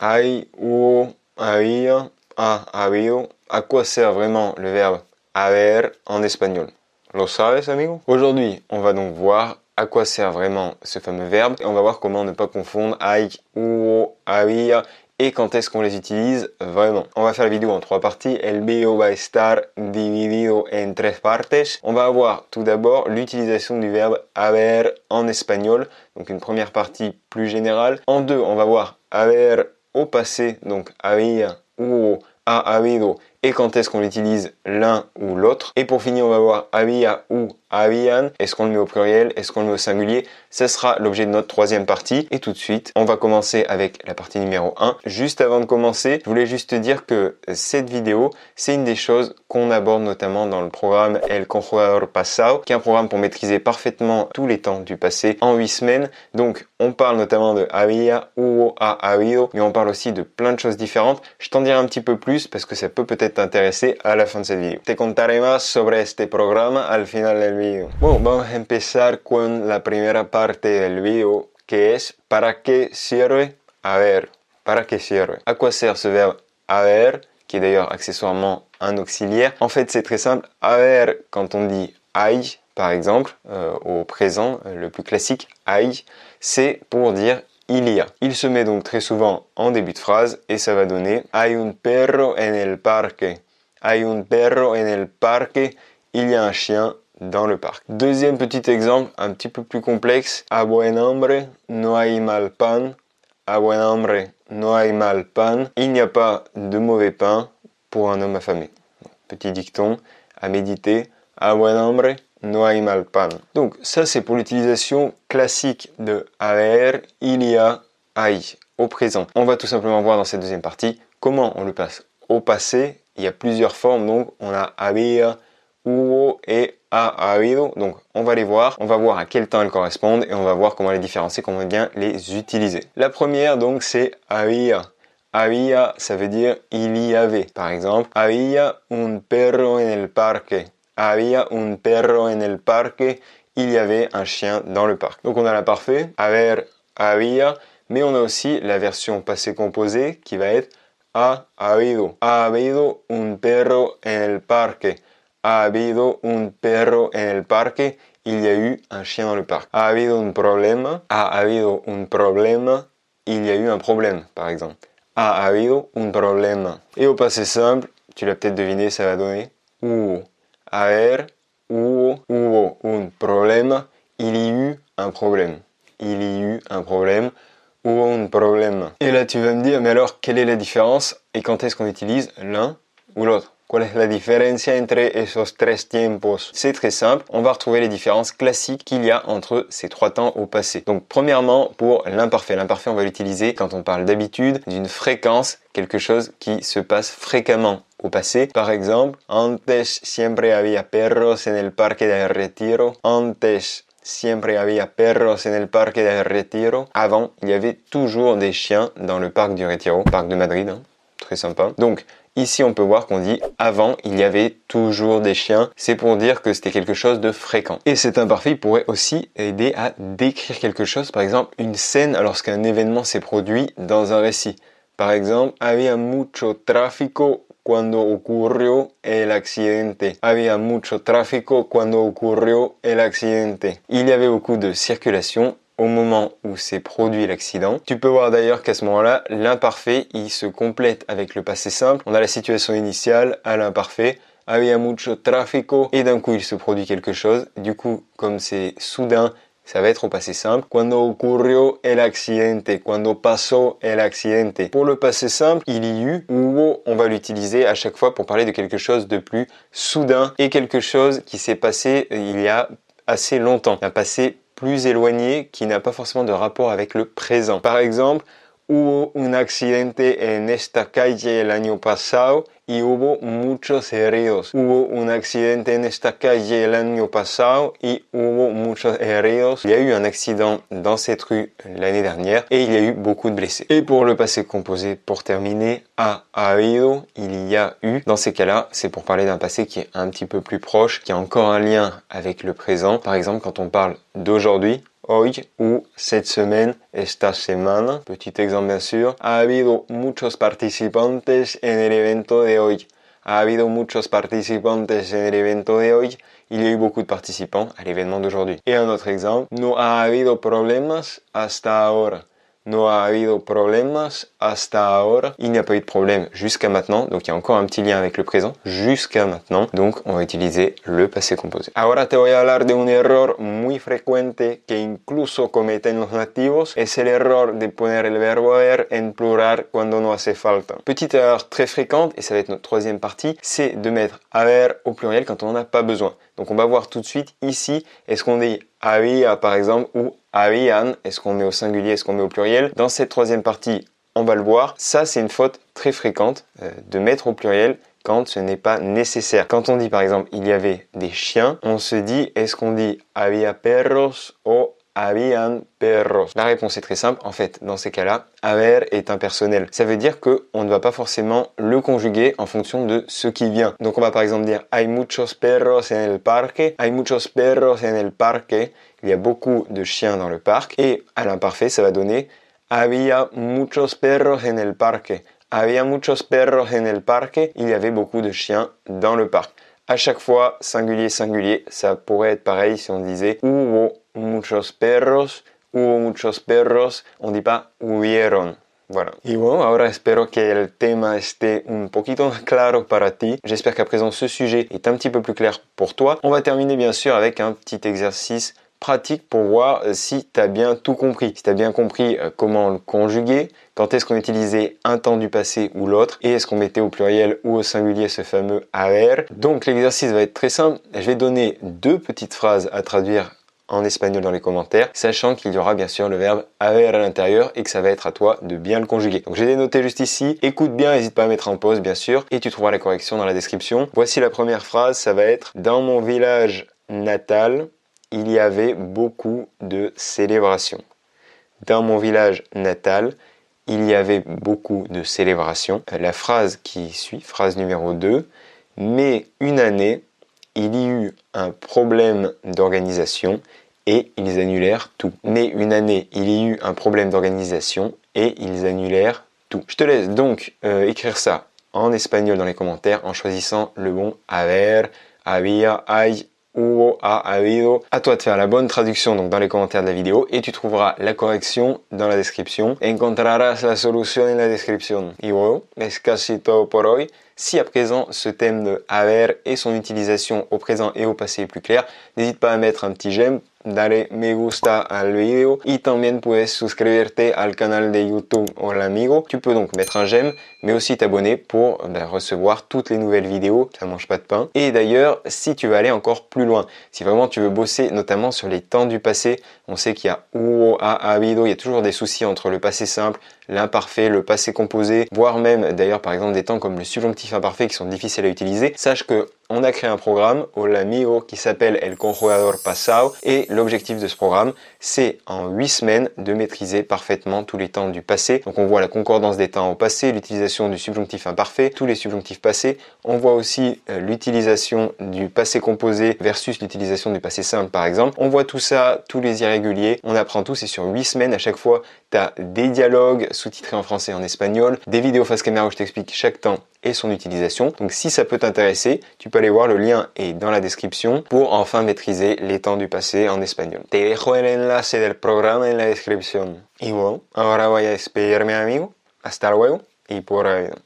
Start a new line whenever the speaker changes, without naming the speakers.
hay, hubo, había, ha, habido. À quoi sert vraiment le verbe haber en espagnol? ¿Lo sabes, amigo? Aujourd'hui, on va donc voir à quoi sert vraiment ce fameux verbe et on va voir comment ne pas confondre hay, hubo, había et quand est-ce qu'on les utilise vraiment. On va faire la vidéo en 3 parties. El video va estar dividido en 3 partes. On va avoir tout d'abord l'utilisation du verbe haber en espagnol, donc une première partie plus générale. En 2, on va voir haber au passé, donc había, hubo, ha habido, et quand est-ce qu'on utilise l'un ou l'autre. Et pour finir, on va voir había ou habían. Est-ce qu'on le met au pluriel? Est-ce qu'on le met au singulier? Ce sera l'objet de notre 3e partie. Et tout de suite, on va commencer avec la partie numéro 1. Juste avant de commencer, je voulais juste te dire que cette vidéo, c'est une des choses qu'on aborde notamment dans le programme El Conjugador Pasado, qui est un programme pour maîtriser parfaitement tous les temps du passé en 8 semaines. Donc, on parle notamment de había, hubo, ha habido, mais on parle aussi de plein de choses différentes. Je t'en dirai un petit peu plus parce que ça peut peut-être t'intéresser à la fin de cette vidéo. Te contaré más sobre este programa al final del video. Bueno, vamos a empezar con la primera parte del video, que es ¿para qué sirve haber? ¿Para qué sirve? À quoi sert ce verbe haber, qui est d'ailleurs accessoirement un auxiliaire? En fait, c'est très simple. Haber, quand on dit hay, par exemple, au présent, le plus classique, hay, c'est pour dire il y a. Il se met donc très souvent en début de phrase et ça va donner hay un perro en el parque. Hay un perro en el parque. Il y a un chien dans le parc. Deuxième petit exemple, un petit peu plus complexe. A buen hombre no hay mal pan. A buen hombre no hay mal pan. Il n'y a pas de mauvais pain pour un homme affamé. Petit dicton à méditer. A buen hombre no hay mal pan. Donc ça c'est pour l'utilisation classique de haber, il y a, hay, au présent. On va tout simplement voir dans cette deuxième partie comment on le passe au passé. Il y a plusieurs formes, donc on a había, hubo et ha habido. Donc on va les voir, on va voir à quel temps elles correspondent et on va voir comment les différencier, comment bien les utiliser. La première donc c'est había. Había, ça veut dire il y avait. Par exemple, había un perro en el parque. Había un perro en el parque. Il y avait un chien dans le parc. Donc on a l'imparfait, haber, había, mais on a aussi la version passé composé qui va être ha habido. Ha habido un perro en el parque. Ha habido un perro en el parque. Il y a eu un chien dans le parc. Ha habido un problema. Ha habido un problema. Il y a eu un problème, par exemple. Ha habido un problema. Et au passé simple, tu l'as peut-être deviné, ça va donner hubo. Haber, hubo un problema. Il y eut un problème. Il y eut un problème. Hubo un problema. Et là, tu vas me dire, mais alors, quelle est la différence et quand est-ce qu'on utilise l'un ou l'autre? ¿Cuál es la diferencia entre esos tres tiempos? C'est très simple, on va retrouver les différences classiques qu'il y a entre ces 3 temps au passé. Donc premièrement, pour l'imparfait. L'imparfait, on va l'utiliser quand on parle d'habitude, d'une fréquence, quelque chose qui se passe fréquemment au passé. Par exemple, antes siempre había perros en el parque del retiro. Antes siempre había perros en el parque del retiro. Avant, il y avait toujours des chiens dans le parc du Retiro, parc de Madrid, hein. Très sympa. Donc, ici, on peut voir qu'on dit avant, il y avait toujours des chiens. C'est pour dire que c'était quelque chose de fréquent. Et cet imparfait pourrait aussi aider à décrire quelque chose. Par exemple, une scène lorsqu'un événement s'est produit dans un récit. Par exemple, había mucho tráfico cuando ocurrió el accidente. Había mucho tráfico cuando ocurrió el accidente. Il y avait beaucoup de circulation au moment où s'est produit l'accident. Tu peux voir d'ailleurs qu'à ce moment-là, l'imparfait, il se complète avec le passé simple. On a la situation initiale à l'imparfait. Había mucho tráfico. Et d'un coup, il se produit quelque chose. Du coup, comme c'est soudain, ça va être au passé simple. Cuando ocurrió el accidente. Cuando pasó el accidente. Pour le passé simple, il y eut, hubo, on va l'utiliser à chaque fois pour parler de quelque chose de plus soudain et quelque chose qui s'est passé il y a assez longtemps. Un passé plus éloigné qui n'a pas forcément de rapport avec le présent. Par exemple, hubo un accidente en esta calle el año pasado y hubo muchos heridos. Hubo un accidente en esta calle el año pasado y hubo muchos heridos. Il y a eu un accident dans cette rue l'année dernière et il y a eu beaucoup de blessés. Et pour le passé composé, pour terminer, ha habido, il y a eu. Dans ces cas-là, c'est pour parler d'un passé qui est un petit peu plus proche, qui a encore un lien avec le présent. Par exemple, quand on parle d'aujourd'hui, hoy ou cette semaine, esta semana. Petit exemple bien sûr. Ha habido muchos participantes en el evento de hoy. Ha habido muchos participantes en el evento de hoy. Il y a eu beaucoup de participants à l'événement d'aujourd'hui. Et un autre exemple. No ha habido problemas hasta ahora. No ha habido problemas hasta ahora. Il n'y a pas eu de problème jusqu'à maintenant. Donc il y a encore un petit lien avec le présent. Jusqu'à maintenant. Donc on va utiliser le passé composé. Ahora te voy a hablar de un error muy frecuente que incluso cometen los nativos. Es el error de poner el verbo haber en plural cuando no hace falta. Petite erreur très fréquente, et ça va être notre troisième partie, c'est de mettre haber au pluriel quand on n'en a pas besoin. Donc on va voir tout de suite ici, est-ce qu'on dit había par exemple ou habían, est-ce qu'on met au singulier, est-ce qu'on met au pluriel. Dans cette troisième partie, on va le voir. Ça, c'est une faute très fréquente de mettre au pluriel quand ce n'est pas nécessaire. Quand on dit par exemple il y avait des chiens, on se dit est-ce qu'on dit había perros ou habían perros? La réponse est très simple. En fait, dans ces cas-là, haber est impersonnel. Ça veut dire qu'on ne va pas forcément le conjuguer en fonction de ce qui vient. Donc on va par exemple dire hay muchos perros en el parque. Hay muchos perros en el parque. Il y a beaucoup de chiens dans le parc. Et à l'imparfait, ça va donner había muchos perros en el parque. Había muchos perros en el parque. Il y avait beaucoup de chiens dans le parc. À chaque fois, singulier, singulier, ça pourrait être pareil si on disait hubo muchos perros, hubo muchos perros, on dit pas hubieron. Voilà. Y bueno, ahora espero que el tema esté un poquito más claro para ti. J'espère qu'à présent ce sujet est un petit peu plus clair pour toi. On va terminer bien sûr avec un petit exercice pratique pour voir si tu as bien tout compris. Si tu as bien compris comment le conjuguer, quand est-ce qu'on utilisait un temps du passé ou l'autre, et est-ce qu'on mettait au pluriel ou au singulier ce fameux haber. Donc l'exercice va être très simple. Je vais donner deux petites phrases à traduire en espagnol dans les commentaires, sachant qu'il y aura bien sûr le verbe haber à l'intérieur et que ça va être à toi de bien le conjuguer. Donc j'ai des notés juste ici, écoute bien, n'hésite pas à mettre en pause bien sûr, et tu trouveras la correction dans la description. Voici la première phrase, ça va être « Dans mon village natal, il y avait beaucoup de célébrations. » Dans mon village natal, il y avait beaucoup de célébrations. La phrase qui suit, phrase numéro 2, « Mais une année, il y eut un problème d'organisation et ils annulèrent tout. » Mais une année, il y eut un problème d'organisation et ils annulèrent tout. Je te laisse donc écrire ça en espagnol dans les commentaires en choisissant le bon haber, había, hay, hubo, ha habido. À toi de faire la bonne traduction donc dans les commentaires de la vidéo et tu trouveras la correction dans la description. Encontrarás la solución en la descripción. Y bueno, es casi todo por hoy. Si à présent ce thème de haber et son utilisation au présent et au passé est plus clair, n'hésite pas à mettre un petit j'aime, dale me gusta al video y también puedes suscribirte al canal de YouTube Hola Amigo. Tu peux donc mettre un j'aime mais aussi t'abonner pour recevoir toutes les nouvelles vidéos, ça ne mange pas de pain. Et d'ailleurs, si tu veux aller encore plus loin, si vraiment tu veux bosser notamment sur les temps du passé, on sait qu'il y a hubo, ha habido, il y a toujours des soucis entre le passé simple, l'imparfait, le passé composé, voire même d'ailleurs par exemple des temps comme le subjonctif imparfait qui sont difficiles à utiliser. Sache que on a créé un programme, Hola Amigo, qui s'appelle El Conjugador Pasado et l'objectif de ce programme, c'est en 8 semaines de maîtriser parfaitement tous les temps du passé. Donc on voit la concordance des temps au passé, l'utilisation du subjonctif imparfait, tous les subjonctifs passés. On voit aussi l'utilisation du passé composé versus l'utilisation du passé simple par exemple. On voit tout ça, tous les irréguliers, on apprend tout, c'est sur 8 semaines. À chaque fois, tu as des dialogues sous-titrés en français et en espagnol, des vidéos face caméra où je t'explique chaque temps et son utilisation. Donc si ça peut t'intéresser, tu peux aller voir, le lien est dans la description pour enfin maîtriser les temps du passé en espagnol. Te dejo el enlace del programa en la descripción. Y bueno, ahora voy a despedirme amigo. Hasta luego y por ahí.